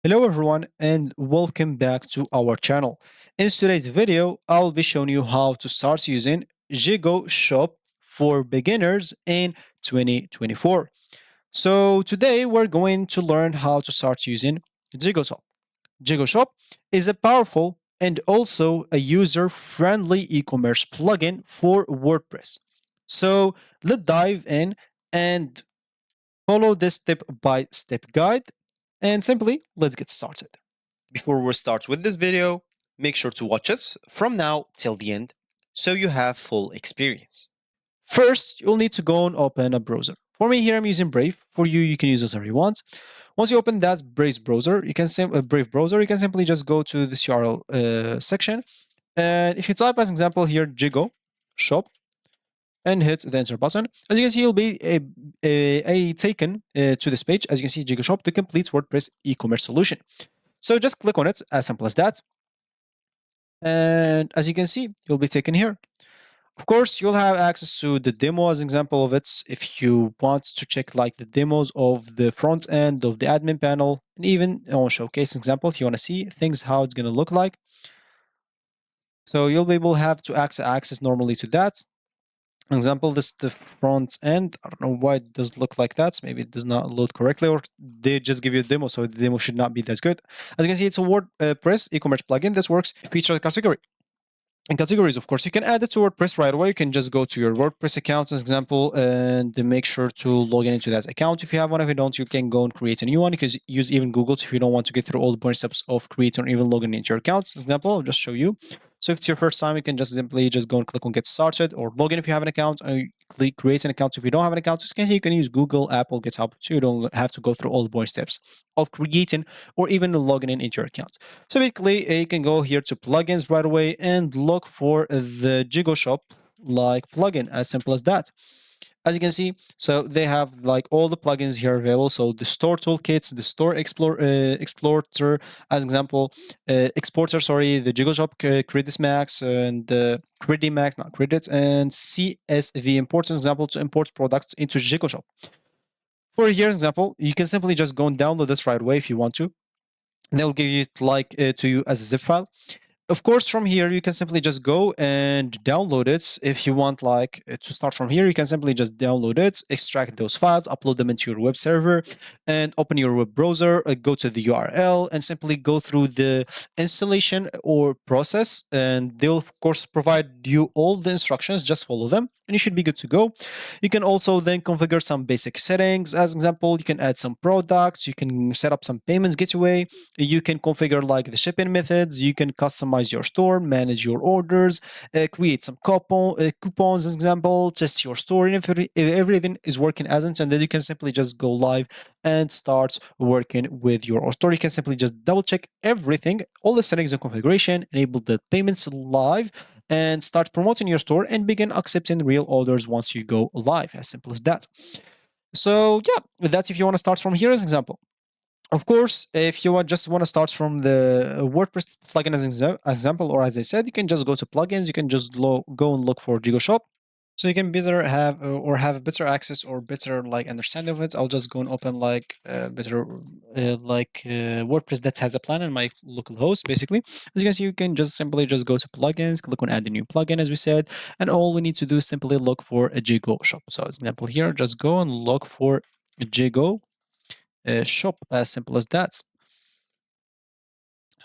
Hello everyone and welcome back to our channel. In today's video, I'll be showing you how to start using Jigoshop for beginners in 2024. So today we're going to learn how to start using Jigoshop. Jigoshop is a powerful and also a user-friendly e-commerce plugin for WordPress. So let's dive in and follow this step-by-step guide and simply let's get started. Before we start with this video, make sure to watch us from now till the end so you have full experience. First, you'll need to go and open a browser. For me here, I'm using Brave. For you, you can use whatever you want. Once you open that Brave browser, you can simply just go to this URL section. And if you type as example here, Jigo shop and hit the enter button. As you can see, you'll be taken to this page. As you can see, Jigoshop, the complete WordPress e-commerce solution. So just click on it, as simple as that. And as you can see, you'll be taken here. Of course, you'll have access to the demo as an example of it if you want to check like the demos of the front end of the admin panel, and even on showcase example if you want to see things how it's going to look like. So you'll be able to have to access normally to that. For example, this is the front end. I don't know why it does look like that. Maybe it does not load correctly, or they just give you a demo, so the demo should not be that good. As you can see, it's a WordPress e-commerce plugin. This works feature category. And categories, of course, you can add it to WordPress right away. You can just go to your WordPress account, as example, and make sure to log in into that account. If you have one, if you don't, you can go and create a new one. You can use even Google if you don't want to get through all the boring steps of creating or even logging into your account. As example, I'll just show you. So if it's your first time, you can just simply just go and click on get started or log in if you have an account, or click create an account if you don't have an account. You can use Google, Apple, GitHub, so you don't have to go through all the boring steps of creating or even logging in into your account. So basically, you can go here to plugins right away and look for the Jigoshop like plugin, as simple as that. As you can see, so they have like all the plugins here available. So the store toolkits, the store explorer, as example, exporter, sorry, the Jigoshop Credits Max and the Credit Max, not credits, and CSV imports, an example, to import products into Jigoshop. For here's example, you can simply just go and download this right away if you want to. And they'll give it like to you as a zip file. Of course, from here, you can simply just go and download it. If you want like to start from here, you can simply just download it, extract those files, upload them into your web server, and open your web browser, go to the URL, and simply go through the installation or process. And they'll, of course, provide you all the instructions. Just follow them, and you should be good to go. You can also then configure some basic settings. As an example, you can add some products, you can set up some payments gateway, you can configure like the shipping methods, you can customize your store, manage your orders, create some coupons, as example, test your store, and if everything is working as intended, you can simply just go live and start working with your store. You can simply just double check everything, all the settings and configuration, enable the payments live, and start promoting your store and begin accepting real orders once you go live. As simple as that. So yeah, that's if you want to start from here as an example. Of course, if you just want to start from the WordPress plugin as an example, or as I said, you can just go to plugins. You can just go and look for Jigoshop. So you can better have or have better access or better like understanding of it. I'll just go and open like better WordPress that has a plan in my local host. Basically, as you can see, you can just simply just go to plugins, click on add a new plugin, as we said, and all we need to do is simply look for a Jigoshop. So as example here, just go and look for Jigo shop, as simple as that.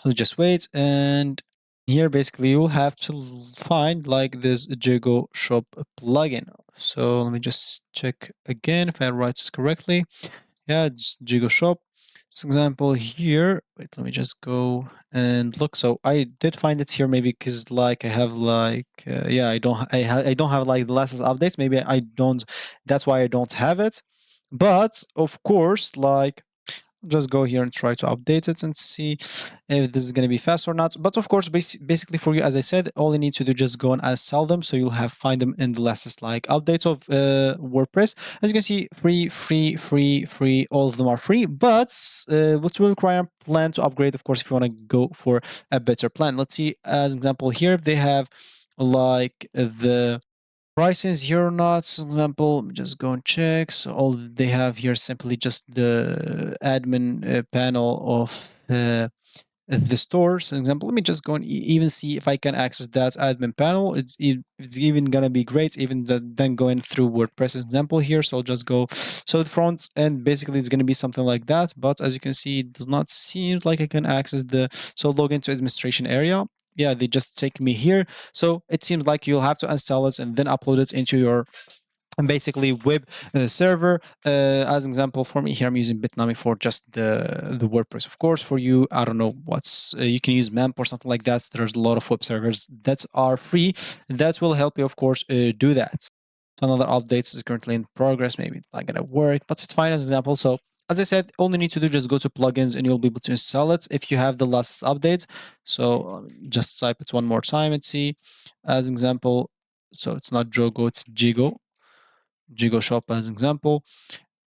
So just wait, and here basically you'll have to find like this Jigoshop plugin. So let me just check again if I write this correctly. Yeah, it's Jigoshop. For example here, wait, let me just go and look. So I did find it here, maybe because like I have like yeah, I don't have like the latest updates. Maybe I don't. That's why I don't have it. But of course, like just go here and try to update it and see if this is going to be fast or not. But of course, basically for you, as I said, all you need to do just go and sell them, so you'll have find them in the latest like updates of WordPress. As you can see, free, all of them are free, but what will require a plan to upgrade, of course, if you want to go for a better plan. Let's see, as an example here, if they have like the prices here or not. For example, just go and check. So all they have here simply just the admin panel of the stores, for example. Let me just go and even see if I can access that admin panel. It's even gonna be great, even then going through WordPress example here. So I'll just go so the front and basically it's gonna be something like that. But as you can see, it does not seem like I can access the so log into administration area. Yeah, they just take me here. So it seems like you'll have to install it and then upload it into your and basically web server. As an example, for me here, I'm using Bitnami for just the WordPress. Of course, for you, I don't know what's you can use MEMP or something like that. There's a lot of web servers that are free that will help you, of course, do that. So another update is currently in progress. Maybe it's not gonna work, but it's fine as an example. So as I said, all you need to do just go to plugins and you'll be able to install it if you have the latest update. So just type it one more time and see. As an example, so it's not Jogo, it's Jigoshop as an example.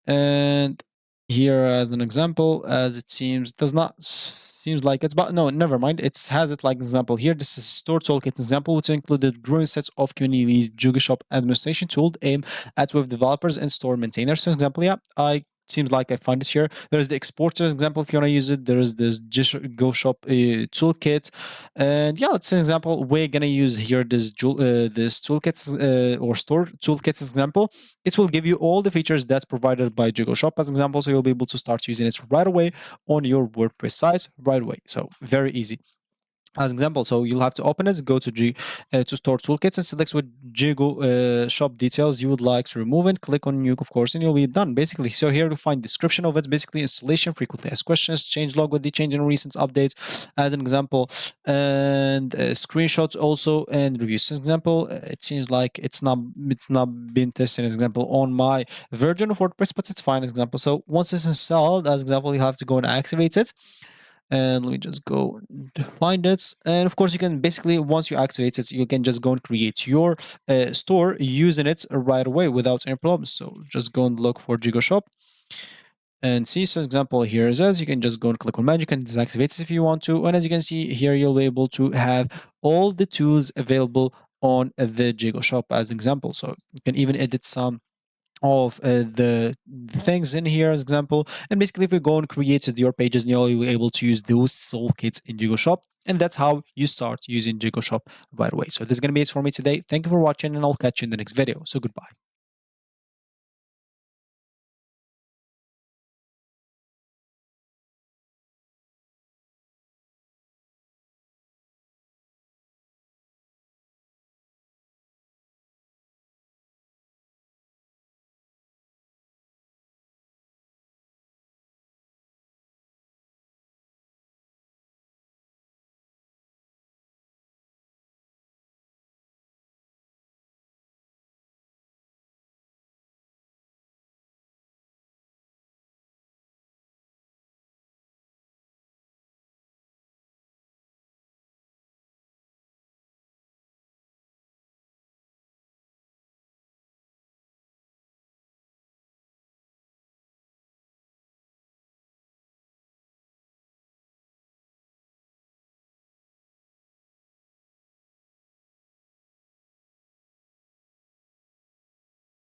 And here as an example, as it seems, does not seems like it's, but no, never mind. It has it like example here. This is store toolkit example, which included growing sets of communities Jigoshop administration tool aimed at web developers and store maintainers. So example, yeah, I seems like I find this here. There's the exporters example if you want to use it. There is this Jigoshop toolkit, and yeah, it's an example. We're gonna use here this toolkits or store toolkits example. It will give you all the features that's provided by Jigoshop as example, so you'll be able to start using it right away on your WordPress site right away. So very easy as example. So you'll have to open it, go to to store toolkits and select what Jigo shop details you would like to remove and click on new, of course, and you'll be done basically. So here to find description of it, basically installation, frequently asked questions, change log with the change in recent updates as an example, and screenshots also and reviews. As example, it seems like it's not been tested as example on my version of WordPress, but it's fine as example. So once it's installed as example, you have to go and activate it, and let me just go to find it. And of course you can basically once you activate it you can just go and create your store using it right away without any problems. So just go and look for Jigoshop and see. So example here is as you can just go and click on magic and deactivate it if you want to, and as you can see here you'll be able to have all the tools available on the Jigoshop as example. So you can even edit some of the things in here as example, and basically if we go and create your pages, you'll be able to use those toolkits in Jigoshop, and that's how you start using Jigoshop right away. So this is going to be it for me today. Thank you for watching, and I'll catch you in the next video. So goodbye.